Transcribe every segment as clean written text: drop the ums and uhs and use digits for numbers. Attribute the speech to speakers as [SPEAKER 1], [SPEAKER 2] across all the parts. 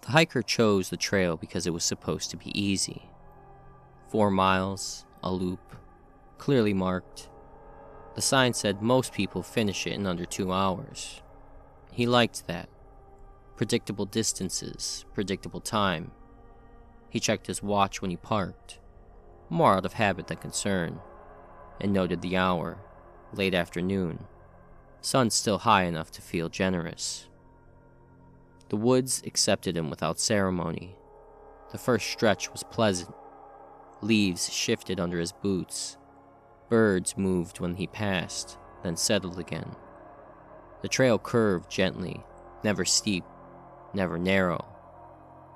[SPEAKER 1] The hiker chose the trail because it was supposed to be easy. 4 miles, a loop, clearly marked. The sign said most people finish it in under 2 hours. He liked that. Predictable distances, predictable time. He checked his watch when he parked, more out of habit than concern, and noted the hour, late afternoon. Sun still high enough to feel generous. The woods accepted him without ceremony. The first stretch was pleasant. Leaves shifted under his boots. Birds moved when he passed, then settled again. The trail curved gently, never steep, never narrow.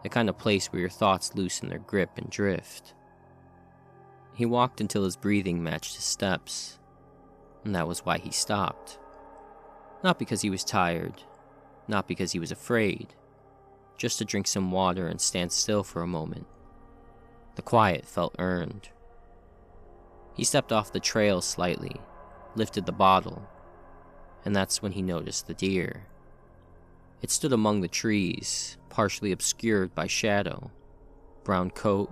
[SPEAKER 1] The kind of place where your thoughts loosen their grip and drift. He walked until his breathing matched his steps, and that was why he stopped. Not because he was tired, not because he was afraid, just to drink some water and stand still for a moment. The quiet felt earned. He stepped off the trail slightly, lifted the bottle, and that's when he noticed the deer. It stood among the trees, partially obscured by shadow. Brown coat,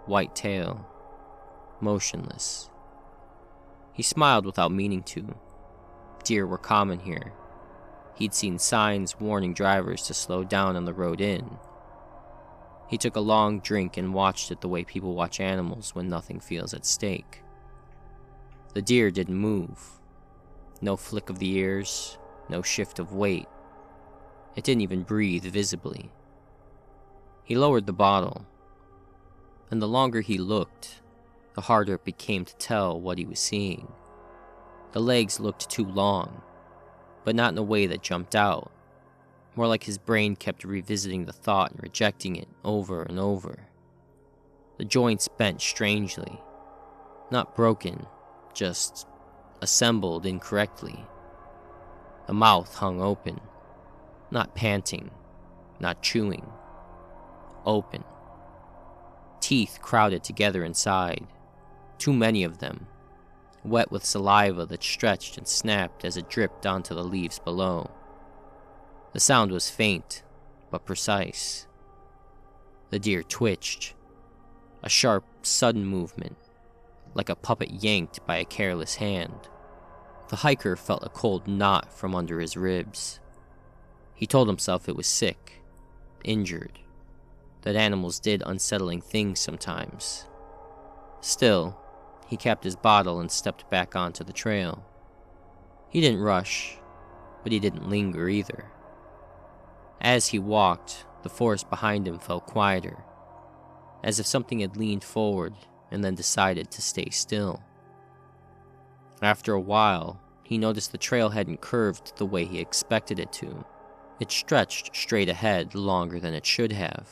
[SPEAKER 1] white tail, motionless. He smiled without meaning to. Deer were common here. He'd seen signs warning drivers to slow down on the road in. He took a long drink and watched it the way people watch animals when nothing feels at stake. The deer didn't move. No flick of the ears, no shift of weight. It didn't even breathe visibly. He lowered the bottle, and the longer he looked, the harder it became to tell what he was seeing. The legs looked too long, but not in a way that jumped out. More like his brain kept revisiting the thought and rejecting it over and over. The joints bent strangely. Not broken, just assembled incorrectly. The mouth hung open. Not panting, not chewing. Open. Teeth crowded together inside. Too many of them. Wet with saliva that stretched and snapped as it dripped onto the leaves below. The sound was faint, but precise. The deer twitched. A sharp, sudden movement, like a puppet yanked by a careless hand. The hiker felt a cold knot from under his ribs. He told himself it was sick, injured, that animals did unsettling things sometimes. Still, he capped his bottle and stepped back onto the trail. He didn't rush, but he didn't linger either. As he walked, the forest behind him felt quieter, as if something had leaned forward and then decided to stay still. After a while, he noticed the trail hadn't curved the way he expected it to. It stretched straight ahead longer than it should have.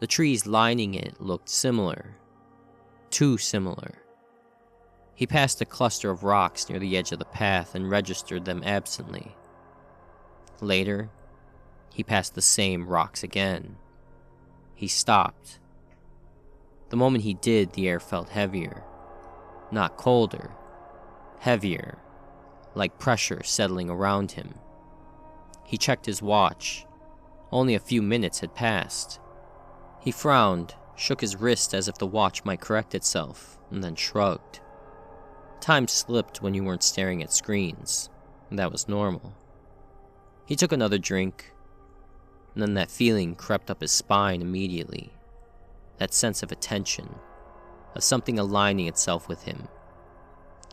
[SPEAKER 1] The trees lining it looked similar. Too similar. He passed a cluster of rocks near the edge of the path and registered them absently. Later, he passed the same rocks again. He stopped. The moment he did, the air felt heavier. Not colder. Heavier. Like pressure settling around him. He checked his watch. Only a few minutes had passed. He frowned, shook his wrist as if the watch might correct itself, and then shrugged. Time slipped when you weren't staring at screens. That was normal. He took another drink, and then that feeling crept up his spine immediately. That sense of attention, of something aligning itself with him.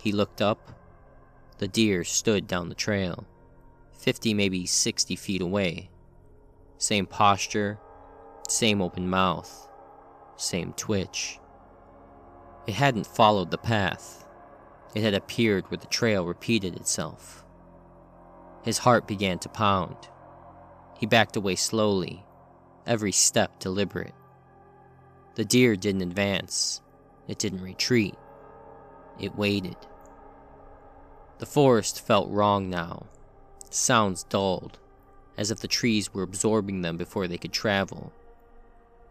[SPEAKER 1] He looked up. The deer stood down the trail, 50, maybe 60 feet away. Same posture, same open mouth, same twitch. It hadn't followed the path. It had appeared where the trail repeated itself. His heart began to pound. He backed away slowly, every step deliberate. The deer didn't advance. It didn't retreat. It waited. The forest felt wrong now. Sounds dulled, as if the trees were absorbing them before they could travel.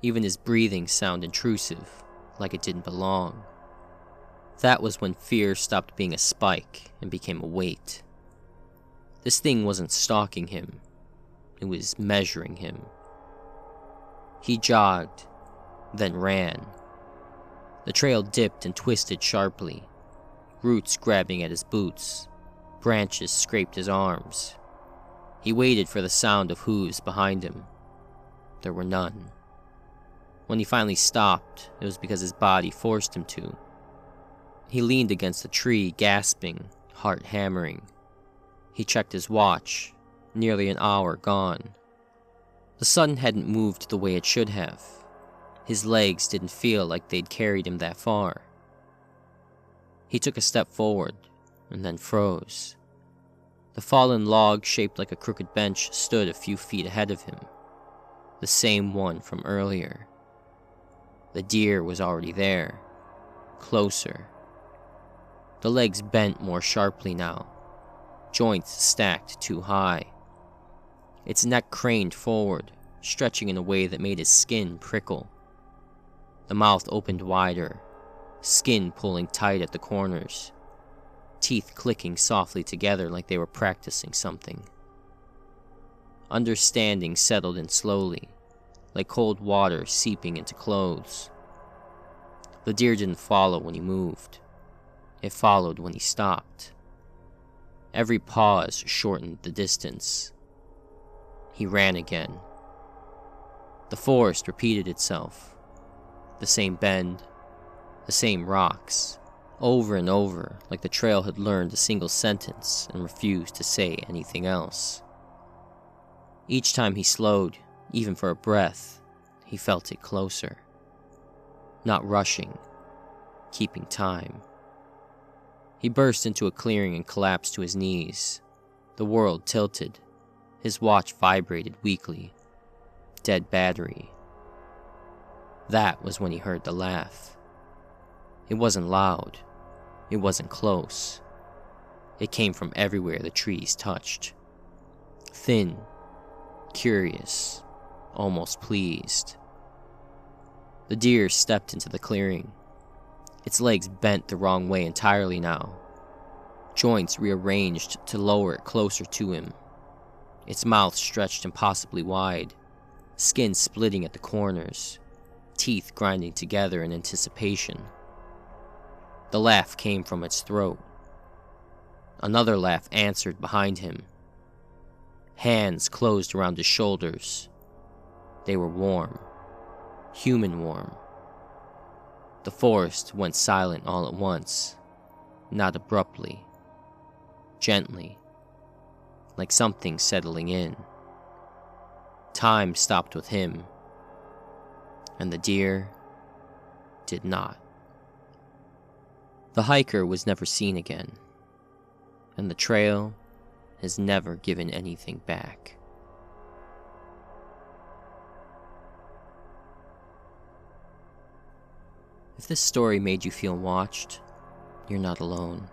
[SPEAKER 1] Even his breathing sounded intrusive, like it didn't belong. That was when fear stopped being a spike and became a weight. This thing wasn't stalking him. It was measuring him. He jogged, then ran. The trail dipped and twisted sharply, roots grabbing at his boots, branches scraped his arms. He waited for the sound of hooves behind him. There were none. When he finally stopped, it was because his body forced him to. He leaned against a tree, gasping, heart hammering. He checked his watch, nearly an hour gone. The sun hadn't moved the way it should have. His legs didn't feel like they'd carried him that far. He took a step forward, and then froze. The fallen log, shaped like a crooked bench, stood a few feet ahead of him. The same one from earlier. The deer was already there, closer. The legs bent more sharply now, joints stacked too high. Its neck craned forward, stretching in a way that made his skin prickle. The mouth opened wider, skin pulling tight at the corners, teeth clicking softly together like they were practicing something. Understanding settled in slowly, like cold water seeping into clothes. The deer didn't follow when he moved. It followed when he stopped. Every pause shortened the distance. He ran again. The forest repeated itself. The same bend, the same rocks, over and over, like the trail had learned a single sentence and refused to say anything else. Each time he slowed, even for a breath, he felt it closer. Not rushing, keeping time. He burst into a clearing and collapsed to his knees. The world tilted. His watch vibrated weakly. Dead battery. That was when he heard the laugh. It wasn't loud. It wasn't close. It came from everywhere the trees touched. Thin, curious, almost pleased. The deer stepped into the clearing. Its legs bent the wrong way entirely now. Joints rearranged to lower it closer to him. Its mouth stretched impossibly wide, skin splitting at the corners, teeth grinding together in anticipation. The laugh came from its throat. Another laugh answered behind him. Hands closed around his shoulders. They were warm, human warm. The forest went silent all at once, not abruptly, gently, like something settling in. Time stopped with him, and the deer did not. The hiker was never seen again, and the trail has never given anything back. If this story made you feel watched, you're not alone.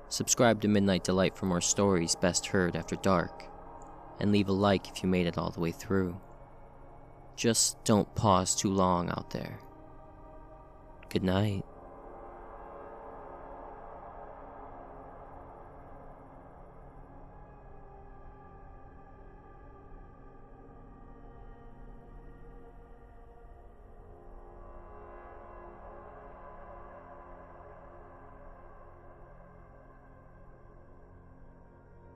[SPEAKER 1] Subscribe to Midnight Delight for more stories best heard after dark, and leave a like if you made it all the way through. Just don't pause too long out there. Good night.